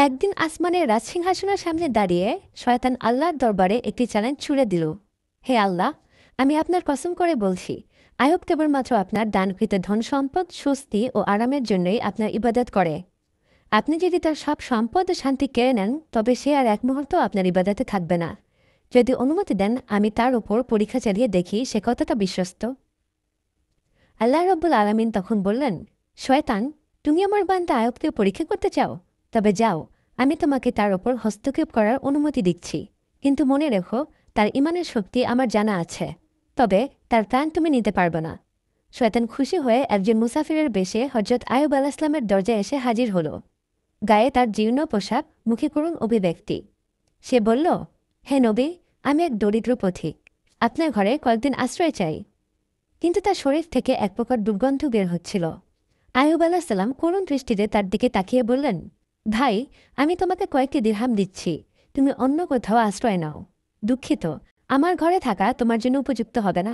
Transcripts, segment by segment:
একদিন আসমানের রাজসিংহাসনের সামনে দাঁড়িয়ে শয়তান আল্লাহর দরবারে একটি চ্যালেঞ্জ ছুড়ে দিল। হে আল্লাহ, আমি আপনার কসম করে বলছি, আয়ুব কেবলমাত্র আপনার দানকৃত ধন সম্পদ, স্বস্তি ও আরামের জন্যই আপনার ইবাদত করে। আপনি যদি তার সব সম্পদ ও শান্তি কেড়ে নেন, তবে সে আর এক মুহূর্ত আপনার ইবাদতে থাকবে না। যদি অনুমতি দেন, আমি তার ওপর পরীক্ষা চালিয়ে দেখি সে কতটা বিশ্বস্ত। আল্লাহ রব্বুল আলামিন তখন বললেন, শয়তান, তুমি আমার বান্দা আয়ুবকে পরীক্ষা করতে চাও? তবে যাও, আমি তোমাকে তার ওপর হস্তক্ষেপ করার অনুমতি দিচ্ছি। কিন্তু মনে রেখো, তার ইমানের শক্তি আমার জানা আছে, তবে তার প্রাণ তুমি নিতে পারবে না। শয়তান খুশি হয়ে একজন মুসাফিরের বেশে হজরত আয়ুব আলাইহিসসালামের দরজায় এসে হাজির হল। গায়ে তার জীর্ণ পোশাক, মুখে করুণ অভিব্যক্তি। সে বলল, হে নবী, আমি এক দরিদ্র পথিক, আপনার ঘরে কয়েকদিন আশ্রয় চাই। কিন্তু তার শরীর থেকে এক প্রকার দুর্গন্ধ বের হচ্ছিল। আয়ুব আলাইহিসসালাম করুণ দৃষ্টিতে তার দিকে তাকিয়ে বললেন, ভাই, আমি তোমাকে কয়েকটি দিরহাম দিচ্ছি, তুমি অন্য কোথাও আশ্রয় নাও। দুঃখিত, আমার ঘরে থাকা তোমার জন্য উপযুক্ত হবে না।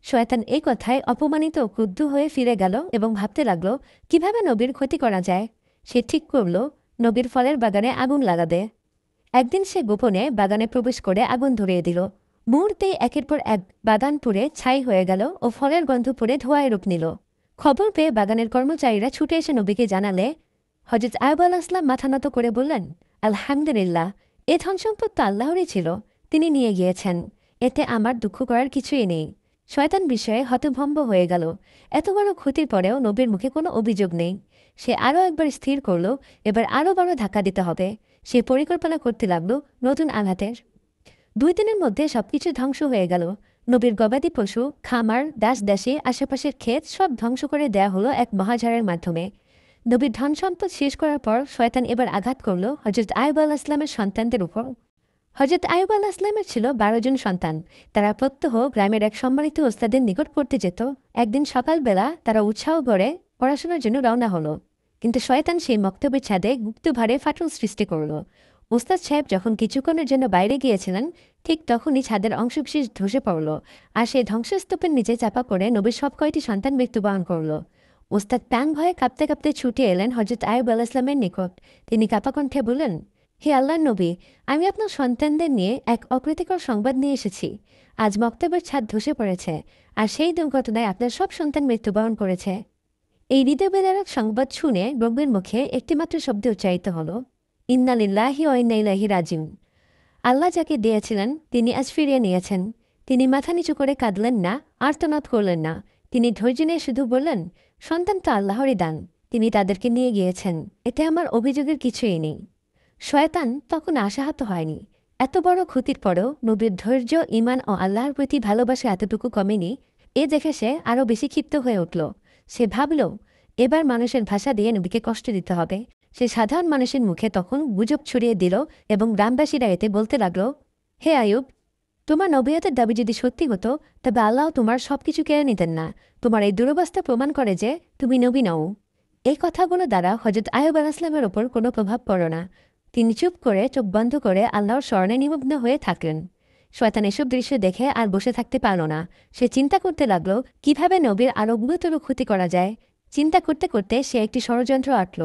শয়তান এই কথায় অপমানিত ও ক্রুদ্ধ হয়ে ফিরে গেল এবং ভাবতে লাগল কিভাবে নবীর ক্ষতি করা যায়। সে ঠিক করল নবীর ফলের বাগানে আগুন লাগাবে। একদিন সে গোপনে বাগানে প্রবেশ করে আগুন ধরিয়ে দিল। মুহূর্তেই একের পর এক বাগান পুড়ে ছাই হয়ে গেল ও ফলের গন্ধ পুড়ে ধোঁয়ায় রূপ নিল। খবর পেয়ে বাগানের কর্মচারীরা ছুটে এসে নবীকে জানালে হজরত আয়ুব আলাইহিসসালাম মাথা নত করে বললেন, আলহামদুলিল্লাহ, এ ধনসম্পদ তো আল্লাহরই ছিল, তিনি নিয়ে গিয়েছেন, এতে আমার দুঃখ করার কিছুই নেই। শয়তান বিষয়ে হতভম্ব হয়ে গেল। এত বড় ক্ষতির পরেও নবীর মুখে কোনো অভিযোগ নেই। সে আরও একবার স্থির করল, এবার আরও বড় ধাক্কা দিতে হবে। সে পরিকল্পনা করতে লাগল নতুন আঘাতের। 2 দিনের মধ্যে সবকিছু ধ্বংস হয়ে গেল। নবীর গবাদি পশু, খামার, দাসদাসী, আশেপাশের ক্ষেত সব ধ্বংস করে দেয়া হলো এক মহাঝড়ের মাধ্যমে। নবীর ধন সম্পদ শেষ করার পর শয়তান এবার আঘাত করল হজরত আয়ুব আলাইহিসসালামের সন্তানদের উপর। হজরত আয়ুব আলাইহিসসালামের ছিল 12 জন সন্তান। তারা প্রত্যহ গ্রামের এক সম্মানিত ওস্তাদের নিকট পড়তে যেত। একদিন সকালবেলা তারা উৎসাহ ভরে পড়াশোনার জন্য রওনা হলো। কিন্তু শয়তান সেই মক্তবের ছাদে গুপ্তভাবে ফাটল সৃষ্টি করল। ওস্তাদ সাহেব যখন কিছুক্ষণের জন্য বাইরে গিয়েছিলেন, ঠিক তখনই ছাদের অংশবিশেষ ধসে পড়ল, আর সেই ধ্বংসস্তূপের নিচে চাপা পড়ে নবীর সব কয়টি সন্তান মৃত্যুবরণ করল। ওস্তাদ প্যাং ভয়ে কাঁপতে কাঁপতে ছুটে এলেন হজরত আয়ুব আলাইহিসসালামের নিকট। তিনি কাঁপা কণ্ঠে বললেন, হে আল্লাহর নবী, আমি আপনার সন্তানদের নিয়ে এক অপ্রীতিকর সংবাদ নিয়ে এসেছি। আজ মক্তবের ছাদ ধসে পড়েছে, আর সেই দুর্ঘটনায় আপনার সব সন্তান মৃত্যুবরণ করেছে। এই হৃদয়বেদনার সংবাদ শুনে রোগীর মুখে একটিমাত্র শব্দ উচ্চারিত হল, ইন্না লিল্লাহি ওয়া ইন্না ইলাইহি রাজিউন। আল্লাহ যাকে দিয়েছিলেন তিনি আজ ফিরিয়ে নিয়েছেন। তিনি মাথা নিচু করে কাঁদলেন না, আর্তনাদ করলেন না। তিনি ধৈর্য নিয়ে শুধু বললেন, সন্তান তো আল্লাহরই দান, তিনি তাদেরকে নিয়ে গিয়েছেন, এতে আমার অভিযোগের কিছুই নেই। শয়তান তখন আশাহত হয়নি। এত বড় ক্ষতির পরেও নবীর ধৈর্য, ঈমান ও আল্লাহর প্রতি ভালোবাসা এতটুকু কমেনি। এ দেখে সে আরও বেশি ক্ষিপ্ত হয়ে উঠল। সে ভাবল, এবার মানুষের ভাষা দিয়ে নবীকে কষ্ট দিতে হবে। সে সাধারণ মানুষের মুখে তখন গুজব ছড়িয়ে দিল এবং গ্রামবাসীরা এতে বলতে লাগল, হে আয়ুব, তোমার নবীয়তের দাবি যদি সত্যি হতো, তবে আল্লাহ তোমার সবকিছু কেড়ে নিতেন না। তোমার এই দুরবস্থা প্রমাণ করে যে তুমি নবী নও। এই কথাগুলো দ্বারা হজরত আয়ুব আলাইহিসসালামের ওপর কোনো প্রভাব পড়ল না। তিনি চুপ করে চোখ বন্ধ করে আল্লাহর স্মরণে নিমগ্ন হয়ে থাকলেন। শয়তান এসব দৃশ্য দেখে আর বসে থাকতে পারল না। সে চিন্তা করতে লাগল কিভাবে নবীর আরও গুরুতর ক্ষতি করা যায়। চিন্তা করতে করতে সে একটি ষড়যন্ত্র আঁটল।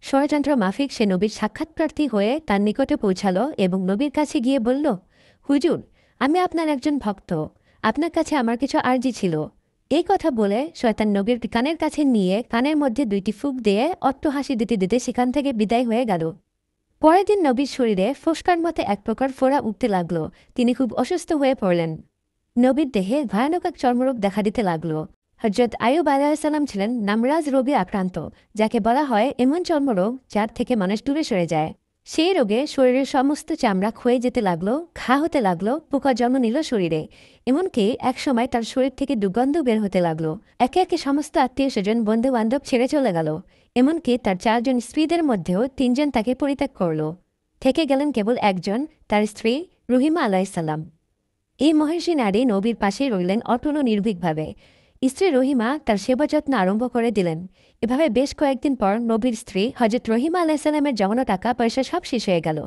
ষড়যন্ত্র মাফিক সে নবীর সাক্ষাৎপ্রার্থী হয়ে তার নিকটে পৌঁছাল এবং নবীর কাছে গিয়ে বলল, হুজুর, আমি আপনার একজন ভক্ত, আপনার কাছে আমার কিছু আর্জি ছিল। এই কথা বলে শয়তান নবীর কানের কাছে নিয়ে কানের মধ্যে 2টি ফুঁক দিয়ে অট্ট হাসি দিতে দিতে সেখান থেকে বিদায় হয়ে গেল। পরের দিন নবীর শরীরে ফোসকার মতো এক প্রকার ফোড়া উঠতে লাগল। তিনি খুব অসুস্থ হয়ে পড়লেন। নবীর দেহে ভয়ানক এক চর্মরোগ দেখা দিতে লাগল। হজরত আয়ুব আলাইহিসসালাম ছিলেন নামরাজ রোগে আক্রান্ত, যাকে বলা হয় এমন চর্মরোগ যার থেকে মানুষ দূরে সরে যায়। সেই রোগে শরীরের সমস্ত চামড়া ক্ষয়ে যেতে লাগলো, ঘা হতে লাগলো, পোকা জন্ম নিল শরীরে। এমনকি একসময় তার শরীর থেকে দুর্গন্ধ বের হতে লাগলো। একে একে সমস্ত আত্মীয় স্বজন, বন্ধু বান্ধব ছেড়ে চলে গেল। এমনকি তার 4 জন স্ত্রীদের মধ্যেও 3 জন তাকে পরিত্যাগ করল। থেকে গেলেন কেবল একজন, তার স্ত্রী রহিমা আলাইহিসসালাম। এই মহিষী নারী নবীর পাশেই রইলেন অটল ও নির্ভীকভাবে। স্ত্রী রহিমা তার সেবা যত্ন আরম্ভ করে দিলেন। এভাবে বেশ কয়েকদিন পর নবীর স্ত্রী হজরত রহিমা আলাইহিসসালামের জমানো টাকা পয়সা সব শেষ হয়ে গেল।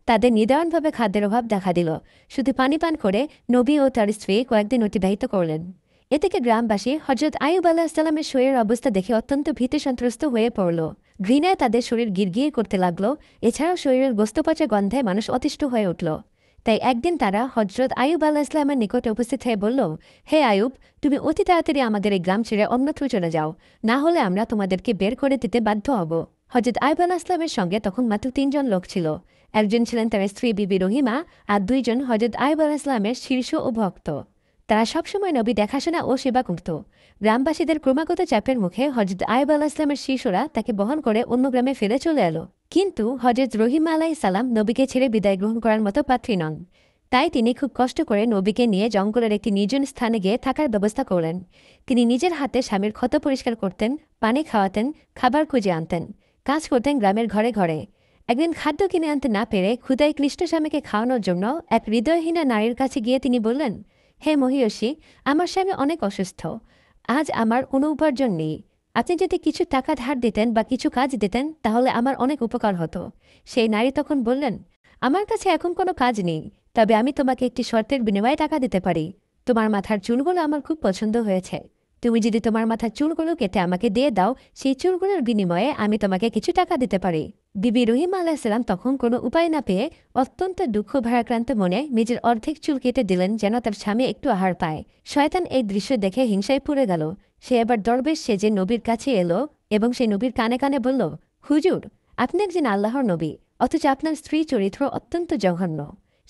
তাদের নিদারুণভাবে খাদ্যের অভাব দেখা দিল। শুধু পানি পান করে নবী ও তার স্ত্রী কয়েকদিন অতিবাহিত করলেন। এ থেকে গ্রামবাসী হজরত আয়ুব আলাইহিসসালামের শরীরের অবস্থা দেখে অত্যন্ত ভীতি সন্ত্রস্ত হয়ে পড়ল। ঘৃণায় তাদের শরীর গিরগির করতে লাগলো। এছাড়াও শরীরের গোস্তপচা গন্ধে মানুষ অতিষ্ঠ হয়ে উঠল। তাই একদিন তারা হজরত আয়ুব আলাহ ইসলামের নিকটে উপস্থিত হয়ে বলল, হে আয়ুব, তুমি অতি তাড়াতাড়ি আমাদের এই গ্রাম ছেড়ে অন্যত্র চলে যাও, না হলে আমরা তোমাদেরকে বের করে দিতে বাধ্য হব। হজরত আয়ুব আলাহ ইসলামের সঙ্গে তখন মাত্র ৩ জন লোক ছিল। একজন ছিলেন তার স্ত্রী বিবি রহিমা, আর ২ জন হজরত আয়ুব আলাহ ইসলামের শীর্ষ ও ভক্ত। তারা সবসময় নবী দেখাশোনা ও সেবা করত। গ্রামবাসীদের ক্রমাগত চাপের মুখে হজরত আয়ুব আলাহ ইসলামের শিশুরা তাকে বহন করে অন্য গ্রামে ফিরে চলে এলো। কিন্তু হজরত রহিমা আলাইহিস সালাম নবীকে ছেড়ে বিদায় গ্রহণ করার মতো পাত্রী নন। তাই তিনি খুব কষ্ট করে নবীকে নিয়ে জঙ্গলের একটি নির্জন স্থানে গিয়ে থাকার ব্যবস্থা করলেন। তিনি নিজের হাতে স্বামীর ক্ষত পরিষ্কার করতেন, পানি খাওয়াতেন, খাবার খুঁজে আনতেন, কাজ করতেন গ্রামের ঘরে ঘরে। একদিন খাদ্য কিনে আনতে না পেরে ক্ষুধায় ক্লিষ্ট স্বামীকে খাওয়ানোর জন্য এক হৃদয়হীনা নারীর কাছে গিয়ে তিনি বললেন, হে মহিয়সী, আমার স্বামী অনেক অসুস্থ, আজ আমার কোনো উপার্জন নেই। আপনি যদি কিছু টাকা ধার দিতেন বা কিছু কাজ দিতেন তাহলে আমার অনেক উপকার হতো। সেই নারী তখন বললেন, আমার কাছে এখন কোনো কাজ নেই, তবে আমি তোমাকে একটি শর্তের বিনিময়ে টাকা দিতে পারি। তোমার মাথার চুলগুলো আমার খুব পছন্দ হয়েছে। তুমি যদি তোমার মাথার চুলগুলো কেটে আমাকে দিয়ে দাও, সেই চুলগুলোর বিনিময়ে আমি তোমাকে কিছু টাকা দিতে পারি। বিবি রহিমা আলাইহিসসালাম তখন কোনো উপায় না পেয়ে অত্যন্ত দুঃখ ভারাক্রান্ত মনে নিজের অর্ধেক চুল কেটে দিলেন যেন তার স্বামী একটু আহার পায়। শয়তান এই দৃশ্য দেখে হিংসায় পুড়ে গেল। সে এবার দরবেশ সেজে নবীর কাছে এলো এবং সেই নবীর কানে কানে বলল, হুজুর, আপনি একজন আল্লাহর নবী, অথচ আপনার স্ত্রী চরিত্র অত্যন্ত জঘন্য।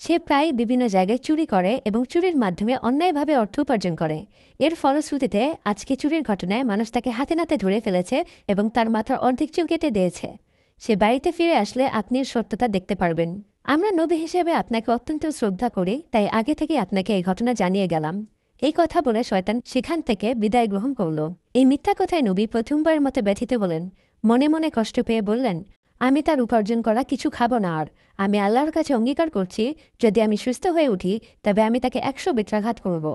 সে প্রায় বিভিন্ন জায়গায় চুরি করে এবং চুরির মাধ্যমে অন্যায়ভাবে অর্থ উপার্জন করে। এর ফলশ্রুতিতে আজকে চুরির ঘটনায় মানুষ তাকে হাতে নাতে ধরে ফেলেছে এবং তার মাথার অর্ধেক চুল কেটে দিয়েছে। সে বাড়িতে ফিরে আসলে আপনি এর সত্যতা দেখতে পারবেন। আমরা নবী হিসেবে আপনাকে অত্যন্ত শ্রদ্ধা করি, তাই আগে থেকে আপনাকে এই ঘটনা জানিয়ে গেলাম। এই কথা বলে শয়তান সেখান থেকে বিদায় গ্রহণ করল। এই মিথ্যা কথায় নবী প্রথমবারের মতো ব্যথিত হলেন। মনে মনে কষ্ট পেয়ে বললেন, আমি তার উপার্জন করা কিছু খাব না। আর আমি আল্লাহর কাছে অঙ্গীকার করছি, যদি আমি সুস্থ হয়ে উঠি তবে আমি তাকে ১০০ বেত্রাঘাত করব।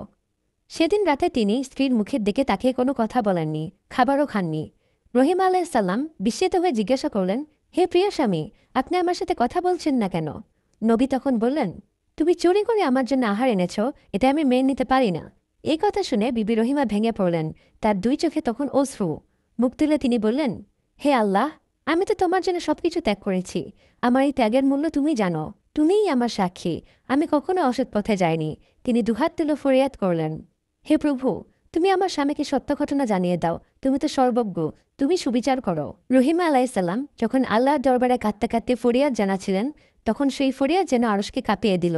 সেদিন রাতে তিনি স্ত্রীর মুখের দিকে তাকিয়ে কোনো কথা বলেননি, খাবারও খাননি। রহিমা আলাইহিস সালাম বিস্মিত হয়ে জিজ্ঞাসা করলেন, হে প্রিয় স্বামী, আপনি আমার সাথে কথা বলছেন না কেন? নবী তখন বললেন, তুমি চুরি করে আমার জন্য আহার এনেছ, এটা আমি মেনে নিতে পারি না। এই কথা শুনে বিবি রহিমা ভেঙে পড়লেন। তার ২ চোখে তখন অশ্রু। মুখ তুলে তিনি বললেন, হে আল্লাহ, আমি তো তোমার জন্য সবকিছু ত্যাগ করেছি। আমার এই ত্যাগের মূল্য তুমি জানো। তুমিই আমার সাক্ষী, আমি কখনো অসৎ পথে যাইনি। তিনি দুহাত তুলে ফরিয়াদ করলেন, হে প্রভু, তুমি আমার স্বামীকে সত্য ঘটনা জানিয়ে দাও। তুমি তো সর্বজ্ঞ, তুমি সুবিচার করো। রহিমা আলাইহিসসালাম যখন আল্লাহর দরবারে কাঁদতে কাঁদতে ফরিয়াদ জানাচ্ছিলেন, তখন সেই ফরিয়াদ যেন আরশকে কাঁপিয়ে দিল।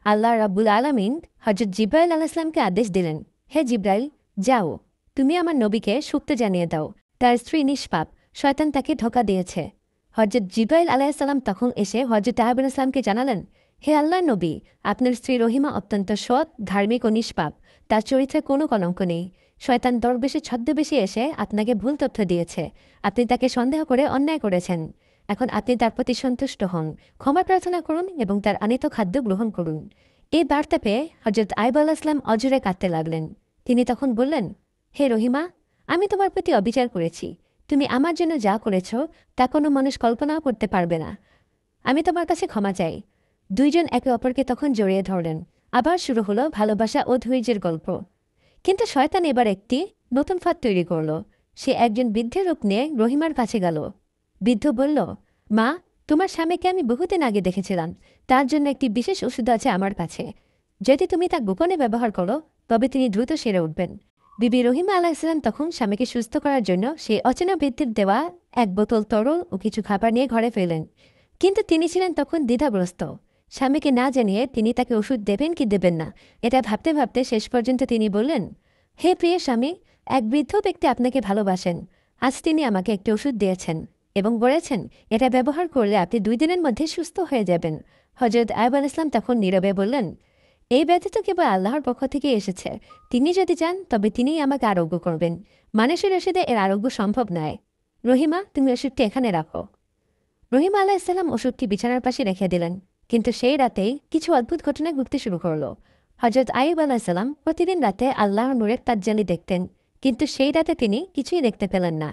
আল্লাহ রাব্বুল আলামিন হযরত জিবরাইল আলাইহিস সালামকে আদেশ দিলেন, হে জিবরাইল, যাও, তুমি আমার নবীকে সত্য জানিয়ে দাও। তার স্ত্রী নিষ্পাপ, শয়তান তাকে ধোঁকা দিয়েছে। হযরত জিবরাইল আলাইহিস সালাম তখন এসে হযরত আয়ুব আলাইহিস সালামকে জানালেন, হে আল্লাহর নবী, আপনার স্ত্রী রহিমা অত্যন্ত সৎ, ধার্মিক ও নিষ্পাপ। তার চরিত্রে কোনো কলঙ্ক নেই। শয়তান দরবেশে ছদ্মবেশে এসে আপনাকে ভুল তথ্য দিয়েছে। আপনি তাকে সন্দেহ করে অন্যায় করেছেন। এখন আপনি তার প্রতি সন্তুষ্ট হন, ক্ষমা প্রার্থনা করুন এবং তার আনিত খাদ্য গ্রহণ করুন। এই বার্তা পেয়ে হযরত আয়ুব আলাইহিস সালাম অজরে কাঁদতে লাগলেন। তিনি তখন বললেন, হে রহিমা, আমি তোমার প্রতি অবিচার করেছি। তুমি আমার জন্য যা করেছ তা কোনো মানুষ কল্পনাও করতে পারবে না। আমি তোমার কাছে ক্ষমা চাই। ২ জন একে অপরকে তখন জড়িয়ে ধরলেন। আবার শুরু হলো ভালোবাসা ও ধৈর্যের গল্প। কিন্তু শয়তান এবার একটি নতুন ফাঁদ তৈরি করল। সে একজন বৃদ্ধের রূপ নিয়ে রহিমার কাছে গেল। বৃদ্ধ বলল, মা, তোমার স্বামীকে আমি বহুদিন আগে দেখেছিলাম। তার জন্য একটি বিশেষ ওষুধ আছে আমার কাছে। যদি তুমি তা গোপনে ব্যবহার করো তবে তিনি দ্রুত সেরে উঠবেন। বিবি রহিমা আলাইহিস সালাম তখন স্বামীকে সুস্থ করার জন্য সে অচেনা বৃদ্ধের দেওয়া এক বোতল তরল ও কিছু খাবার নিয়ে ঘরে ফেলেন। কিন্তু তিনি ছিলেন তখন দ্বিধাগ্রস্ত। স্বামীকে না জানিয়ে তিনি তাকে ওষুধ দেবেন কি দেবেন না, এটা ভাবতে ভাবতে শেষ পর্যন্ত তিনি বললেন, হে প্রিয় স্বামী, এক বৃদ্ধ ব্যক্তি আপনাকে ভালোবাসেন। আজ তিনি আমাকে একটি ওষুধ দিয়েছেন এবং বলেছেন এটা ব্যবহার করলে আপনি ২ দিনের মধ্যে সুস্থ হয়ে যাবেন। হযরত আয়ুব আলাইহিস সালাম তখন নীরবে বললেন, এই ব্যাধি তো কেবল আল্লাহর পক্ষ থেকে এসেছে। তিনি যদি চান তবে তিনিই আমাকে আরোগ্য করবেন। মানুষের ওষুধে এর আরোগ্য সম্ভব নয়। রহিমা, তুমি ওষুধটি এখানে রাখো। রহিমা আলাইহিস সালাম ওষুধটি বিছানার পাশে রেখে দিলেন। কিন্তু সেই রাতেই কিছু অদ্ভুত ঘটনা ঘটতে শুরু করল। হযরত আয়ুব আলাইহিস সালাম প্রতিদিন রাতে আল্লাহর নূরের তাজ্জালি দেখতেন, কিন্তু সেই রাতে তিনি কিছুই দেখতে পেলেন না।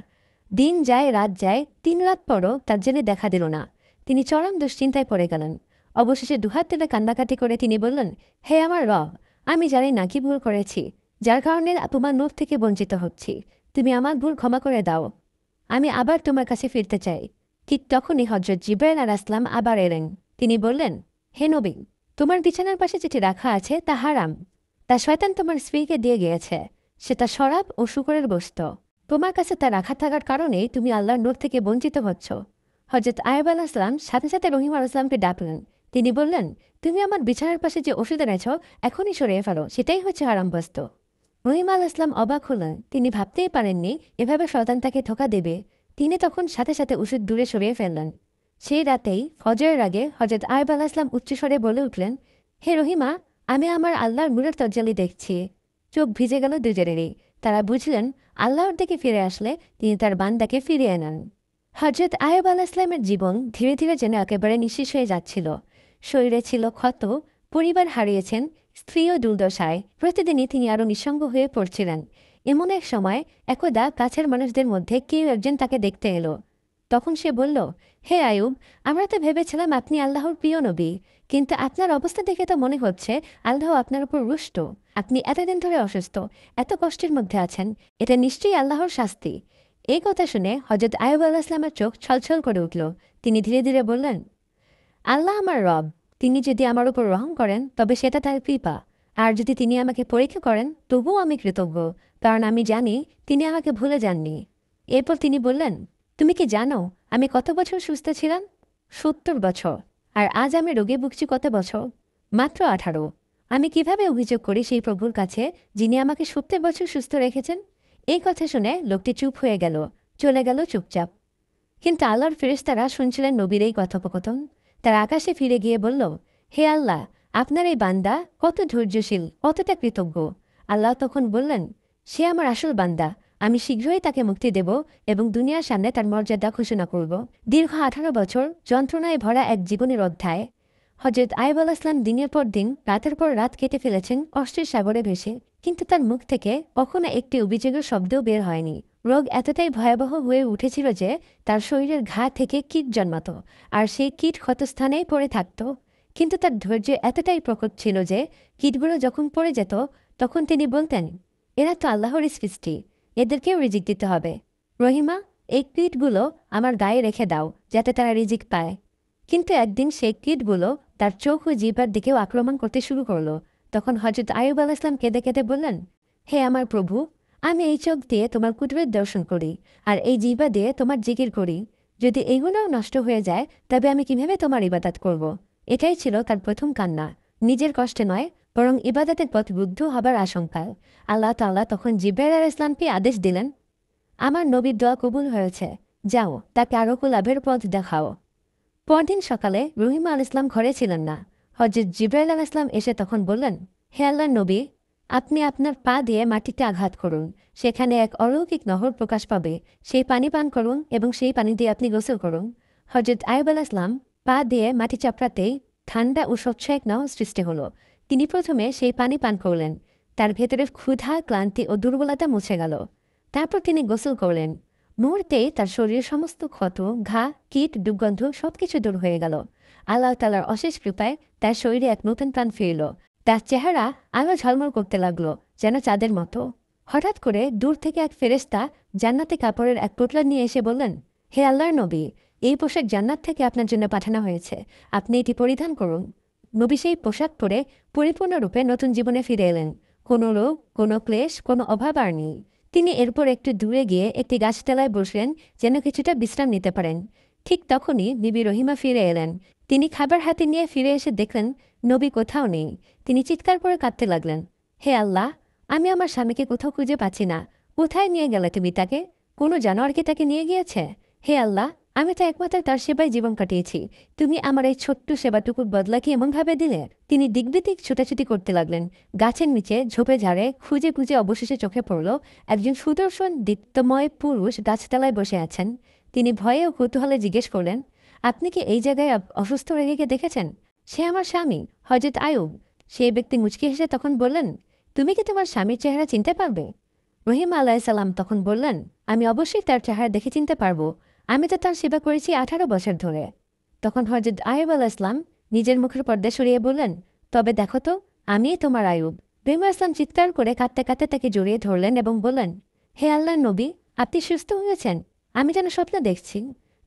দিন যায় রাত যায়, ৩ রাত পরও তাজ্জালি দেখা দিল না। তিনি চরম দুশ্চিন্তায় পড়ে গেলেন। অবশেষে দুহাত তুলে কান্নাকাটি করে তিনি বললেন, হে আমার রব, আমি জানি না কি ভুল করেছি, যার কারণে তোমার নূর থেকে বঞ্চিত হচ্ছি। তুমি আমার ভুল ক্ষমা করে দাও। আমি আবার তোমার কাছে ফিরতে চাই। ঠিক তখনই হযরত জিবরাইল আলাইহিসসালাম আবার এলেন। তিনি বললেন, হে নবী, তোমার বিছানার পাশে যেটি রাখা আছে তা হারাম। তা শয়তান তোমার স্ত্রীকে দিয়ে গিয়েছে। সেটা শরাব ও শূকরের গোশত। তোমার কাছে তা রাখা থাকার কারণেই তুমি আল্লাহর নূর থেকে বঞ্চিত হচ্ছ। হযরত আইয়ুব আলাইহিসসালাম সাথে সাথে রহিম আলাইহিসসালামকে ডাকলেন। তিনি বললেন, তুমি আমার বিছানার পাশে যে ওষুধ এনেছ এখনই সরিয়ে ফেলো, সেটাই হচ্ছে হারাম বস্তু। রহিম আলাইহিসসালাম অবাক হলেন। তিনি ভাবতেই পারেননি এভাবে শয়তান তাকে ধোঁকা দেবে। তিনি তখন সাথে সাথে ওষুধ দূরে সরিয়ে ফেললেন। সেই রাতেই ফজরের আগে হযরত আইয়ুব আলাইহিসসালাম উচ্চস্বরে বলে উঠলেন, হে রহিমা, আমি আমার আল্লাহর নূরের তজ্জালি দেখছি। চোখ ভিজে গেল দুজনেরই। তারা বুঝলেন আল্লাহর দিকে ফিরে আসলে তিনি তার বান্দাকে ফিরিয়ে নেন। হযরত আইয়ুব আলাইহিসসালামের জীবন ধীরে ধীরে যেন একেবারে নিঃশেষ হয়ে যাচ্ছিল। শরীরে ছিল ক্ষত, পরিবার হারিয়েছেন, স্ত্রীও দুর্দশায়। প্রতিদিনই তিনি আরও নিঃসঙ্গ হয়ে পড়ছিলেন। এমন এক সময় একদা কাছের মানুষদের মধ্যে কেউ একজন তাকে দেখতে এলো। তখন সে বলল, হে আইয়ুব, আমরা তো ভেবেছিলাম আপনি আল্লাহর প্রিয় নবী, কিন্তু আপনার অবস্থা দেখে তো মনে হচ্ছে আল্লাহ আপনার উপর রুষ্ট। আপনি এতদিন ধরে অসুস্থ, এত কষ্টের মধ্যে আছেন, এটা নিশ্চয়ই আল্লাহর শাস্তি। এই কথা শুনে হযরত আইয়ুব আলাইহিসসালামের চোখ ছলছল করে উঠল। তিনি ধীরে ধীরে বললেন, আল্লাহ আমার রব। তিনি যদি আমার উপর রহম করেন তবে সেটা তার কৃপা। আর যদি তিনি আমাকে পরীক্ষা করেন তবুও আমি কৃতজ্ঞ, কারণ আমি জানি তিনি আমাকে ভুলে যাননি। এরপর তিনি বললেন, তুমি কি জানো আমি কত বছর সুস্থ ছিলাম? ৭০ বছর। আর আজ আমি রোগে ভুগছি কত বছর? মাত্র ১৮। আমি কিভাবে অভিযোগ করি সেই প্রভুর কাছে যিনি আমাকে ৭০ বছর সুস্থ রেখেছেন? এই কথা শুনে লোকটি চুপ হয়ে গেল, চলে গেল চুপচাপ। কিন্তু আল্লাহর ফেরেশতারা শুনছিলেন নবীর এই কথোপকথন। তারা আকাশে ফিরে গিয়ে বলল, হে আল্লাহ, আপনার এই বান্দা কত ধৈর্যশীল, কতটা কৃতজ্ঞ। আল্লাহ তখন বললেন, সে আমার আসল বান্দা। আমি শীঘ্রই তাকে মুক্তি দেব এবং দুনিয়ার সামনে তার মর্যাদা ঘোষণা করব। দীর্ঘ ১৮ বছর যন্ত্রণায় ভরা এক জীবনের অধ্যায়। হযরত আইয়ুব আলাইহিসসালাম দিনের পর দিন, রাতের পর রাত কেটে ফেলেছেন অস্থির সাগরে ভেসে, কিন্তু তার মুখ থেকে কখনো একটি অভিযোগের শব্দও বের হয়নি। রোগ এতটাই ভয়াবহ হয়ে উঠেছিল যে তার শরীরের ঘা থেকে কীট জন্মাত, আর সেই কীট ক্ষতস্থানেই পড়ে থাকত। কিন্তু তার ধৈর্য এতটাই প্রকট ছিল যে কীটগুলো যখন পড়ে যেত তখন তিনি বলতেন, এরা তো আল্লাহরই সৃষ্টি, এদেরকেও রিজিক দিতে হবে। রহিমা, এই কীটগুলো আমার গায়ে রেখে দাও যাতে তারা রিজিক পায়। কিন্তু একদিন সেই কীটগুলো তার চোখ ও জিহ্বার দিকেও আক্রমণ করতে শুরু করল। তখন হযরত আইয়ুব আলাইহিসসালাম কেঁদে কেঁদে বললেন, হে আমার প্রভু, আমি এই চোখ দিয়ে তোমার কুদরত দর্শন করি, আর এই জিহ্বা দিয়ে তোমার জিকির করি। যদি এইগুলোও নষ্ট হয়ে যায় তবে আমি কিভাবে তোমার ইবাদত করব? এটাই ছিল তার প্রথম কান্না, নিজের কষ্টে নয়, বরং ইবাদতের পথ রুদ্ধ হবার আশঙ্কায়। আল্লাহ তাআলা তখন জিবরাইল আলাইহিস সালামকে আদেশ দিলেন, আমার নবীর দোয়া কবুল হয়েছে, যাও তাকে আরোগ্য লাভের পথ দেখাও। পরদিন সকালে রহিম আলাইহিস সালাম ঘরে ছিলেন না। হযরত জিবরাইল আলাইহিস সালাম এসে তখন বললেন, হে আল্লাহর নবী, আপনি আপনার পা দিয়ে মাটিতে আঘাত করুন, সেখানে এক অলৌকিক নহর প্রকাশ পাবে। সেই পানি পান করুন এবং সেই পানি দিয়ে আপনি গোসল করুন। হযরত আইয়ুব আলাইহিস সালাম পা দিয়ে মাটি চাপড়াতেই ঠান্ডা ও স্বচ্ছ এক নহর সৃষ্টি হল। তিনি প্রথমে সেই পানি পান করলেন। তার ভেতরের ক্ষুধা, ক্লান্তি ও দুর্বলতা মুছে গেল। তারপর তিনি গোসল করলেন। মুহূর্তেই তার শরীরের সমস্ত ক্ষত, ঘা, কীট, দুর্গন্ধ সবকিছু দূর হয়ে গেল। আল্লাহ তাআলার অশেষ কৃপায় তার শরীরে এক নতুন প্রাণ ফিরল। তার চেহারা আলো ঝলমল করতে লাগলো, যেন চাঁদের মতো। হঠাৎ করে দূর থেকে এক ফেরেশতা জান্নাতি কাপড়ের এক পোটলা নিয়ে এসে বললেন, হে আল্লাহর নবী, এই পোশাক জান্নাত থেকে আপনার জন্য পাঠানো হয়েছে, আপনি এটি পরিধান করুন। নবী সেই পোশাক পরে পরিপূর্ণরূপে নতুন জীবনে ফিরে এলেন। কোনো রোগ, কোনো ক্লেশ, কোনো অভাব আর নেই। তিনি এরপর একটু দূরে গিয়ে একটি গাছতলায় বসলেন যেন কিছুটা বিশ্রাম নিতে পারেন। ঠিক তখনই বিবি রহিমা ফিরে এলেন। তিনি খাবার হাতে নিয়ে ফিরে এসে দেখলেন নবী কোথাও নেই। তিনি চিৎকার করে কাঁদতে লাগলেন, হে আল্লাহ, আমি আমার স্বামীকে কোথাও খুঁজে পাচ্ছি না। কোথায় নিয়ে গেলে তুমি তাকে? কোনো জানোয়ার কি তাকে নিয়ে গিয়েছে? হে আল্লাহ, আমি তো একমাত্র তার সেবায় জীবন কাটিয়েছি, তুমি আমার এই ছোট্ট সেবাটুকুর বদলা কি এমনভাবে দিলে? তিনি দিকবিদিক ছুটাছুটি করতে লাগলেন। গাছের নিচে ঝোপে ঝাড়ে খুঁজে খুঁজে অবশেষে চোখে পড়ল একজন সুদর্শন দীপ্তময় পুরুষ গাছতলায় বসে আছেন। তিনি ভয়ে ও কৌতূহলে জিজ্ঞেস করলেন, আপনি কি এই জায়গায় অসুস্থ রোগীকে দেখেছেন? সে আমার স্বামী, হযরত আইয়ুব। সেই ব্যক্তি মুচকি হেসে তখন বললেন, তুমি কি তোমার স্বামীর চেহারা চিনতে পারবে? রহিম আলাইহিস সালাম তখন বললেন, আমি অবশ্যই তার চেহারা দেখে চিনতে পারবো, আমি তো তার সেবা করেছি ১৮ বছর ধরে। তখন হযরত আইয়ুব আলাইহিস সালাম নিজের মুখের পর্দা সরিয়ে বললেন, তবে দেখো তো, আমিই তোমার আইয়ুব। রহিম আলাইহিস সালাম চিৎকার করে কাঁদতে কাঁদতে তাকে জড়িয়ে ধরলেন এবং বললেন, হে আল্লাহর নবী, আপনি সুস্থ হয়েছেন? আমি যেন স্বপ্ন দেখছি।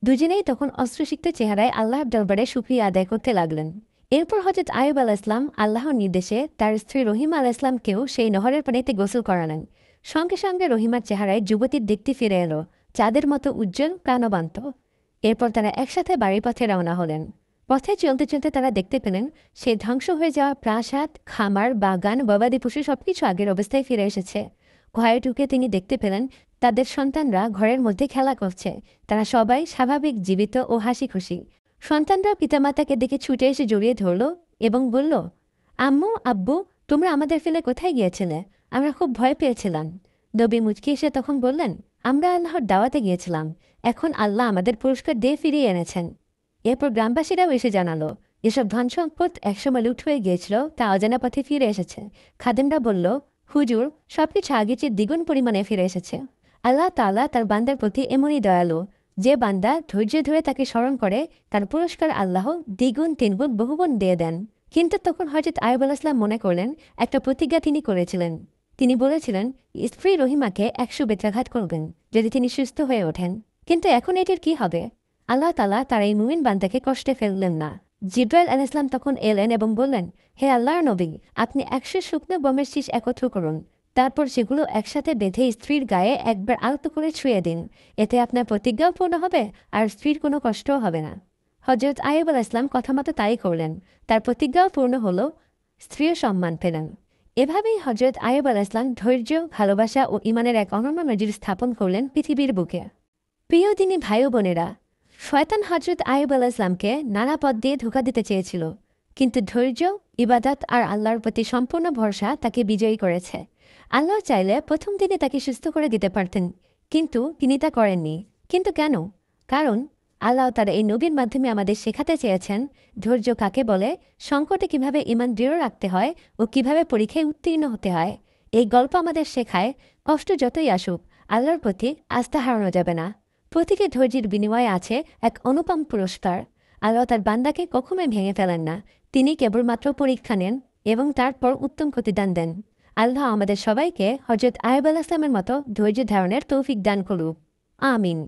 দুজনেই তখন অস্ত্রসিক্ত চেহারায় আল্লাহর দরবারে শুকরিয়া আদায় করতে লাগলেন। এরপর হজরত আয়ুব আলাইসলাম আল্লাহর নির্দেশে তার স্ত্রী রহিমা আলাইসলামকেও সেই নহরের পানিতে গোসল করালেন। সঙ্গে সঙ্গে রহিমার চেহারায় যুবতীর দেখতে ফিরে এলো, চাঁদের মতো উজ্জ্বল প্রাণবন্ত। এরপর তারা একসাথে বাড়ির পথে রওনা হলেন। পথে চলতে চলতে তারা দেখতে পেলেন সেই ধ্বংস হয়ে যাওয়া প্রাসাদ, খামার, বাগান, গবাদি পশু সবকিছু আগের অবস্থায় ফিরে এসেছে। ঘরে ঢুকে তিনি দেখতে পেলেন তাদের সন্তানরা ঘরের মধ্যে খেলা করছে। তারা সবাই স্বাভাবিক, জীবিত ও হাসি খুশি। সন্তানরা পিতামাতাকে দেখে ছুটে এসে জড়িয়ে ধরল এবং বলল, আম্মু, আব্বু, তোমরা আমাদের ফেলে কোথায় গিয়েছিলে? আমরা খুব ভয় পেয়েছিলাম। নবী মুচকি এসে তখন বললেন, আমরা আল্লাহর দাওয়াতে গিয়েছিলাম, এখন আল্লাহ আমাদের পুরস্কার দিয়ে ফিরিয়ে এনেছেন। এরপর গ্রামবাসীরাও এসে জানালো, এসব ধন সম্পদ একসময় লুট হয়ে গিয়েছিল, তা অজানা পথে ফিরে এসেছে। খাদেমরা বলল, হুজুর, সবকিছু আগের চেয়ে দ্বিগুণ পরিমাণে ফিরে এসেছে। আল্লাহ তাআলা তার বান্দার প্রতি এমনই দয়ালু। যে বান্দা ধৈর্য ধরে তাকে স্মরণ করে, তার পুরস্কার আল্লাহ দ্বিগুণ, তিনগুণ, বহুগুণ দিয়ে দেন। কিন্তু তখন হযরত আইয়ুব আলাইহিস মনে করলেন একটা প্রতিজ্ঞা তিনি করেছিলেন। তিনি বলেছিলেন স্ত্রী রহিমাকে 100 বেত্রাঘাত করবেন যদি তিনি সুস্থ হয়ে ওঠেন। কিন্তু এখন এটির কি হবে? আল্লাহ তাআলা তার এই মুমিন বান্দাকে কষ্টে ফেললেন না। জিব্রাইল আলাইহিস সালাম তখন এলেন এবং বললেন, হে আল্লাহর নবী, আপনি 100 শুকনো গমের শীষ একত্র করুন। তারপর সেগুলো একসাথে বেঁধে স্ত্রীর গায়ে একবার আলতো করে ছুঁয়ে দিন। এতে আপনার প্রতিজ্ঞাও পূর্ণ হবে আর স্ত্রীর কোনো কষ্টও হবে না। হযরত আইয়ুব আলাইহিস সালাম কথা মতো তাই করলেন। তার প্রতিজ্ঞাও পূর্ণ হলো, স্ত্রীও সম্মান পেলেন। এভাবেই হযরত আইয়ুব আলাইহিস সালাম ধৈর্য, ভালোবাসা ও ঈমানের এক অনন্য নজির স্থাপন করলেন পৃথিবীর বুকে। প্রিয় দিনী ভাই ও বোনেরা, শয়তান হযরত আইয়ুব আলাইহিস সালামকে নানা পথ দিয়ে ধোঁকা দিতে চেয়েছিল, কিন্তু ধৈর্য, ইবাদত আর আল্লাহর প্রতি সম্পূর্ণ ভরসা তাকে বিজয়ী করেছে। আল্লাহ চাইলে প্রথম দিনে তাকে সুস্থ করে দিতে পারতেন, কিন্তু তিনি তা করেননি। কিন্তু কেন? কারণ আল্লাহ তার এই নবীর মাধ্যমে আমাদের শেখাতে চেয়েছেন ধৈর্য কাকে বলে, সংকটে কিভাবে ঈমান দৃঢ় রাখতে হয় ও কিভাবে পরীক্ষায় উত্তীর্ণ হতে হয়। এই গল্প আমাদের শেখায় কষ্ট যতই আসুক, আল্লাহর প্রতি আস্থা হারানো যাবে না। প্রতিটি ধৈর্যের বিনিময়ে আছে এক অনুপম পুরস্কার। আল্লাহ তার বান্দাকে কখনোই ভেঙে ফেলেন না। তিনি কেবলমাত্র পরীক্ষা নেন এবং তারপর উত্তম প্রতিদান দেন। আল্লাহ আমাদের সবাইকে হযরত আইয়ুব আলাইহিস সালামের মতো ধৈর্য ধারণের তৌফিক দান করুক। আমিন।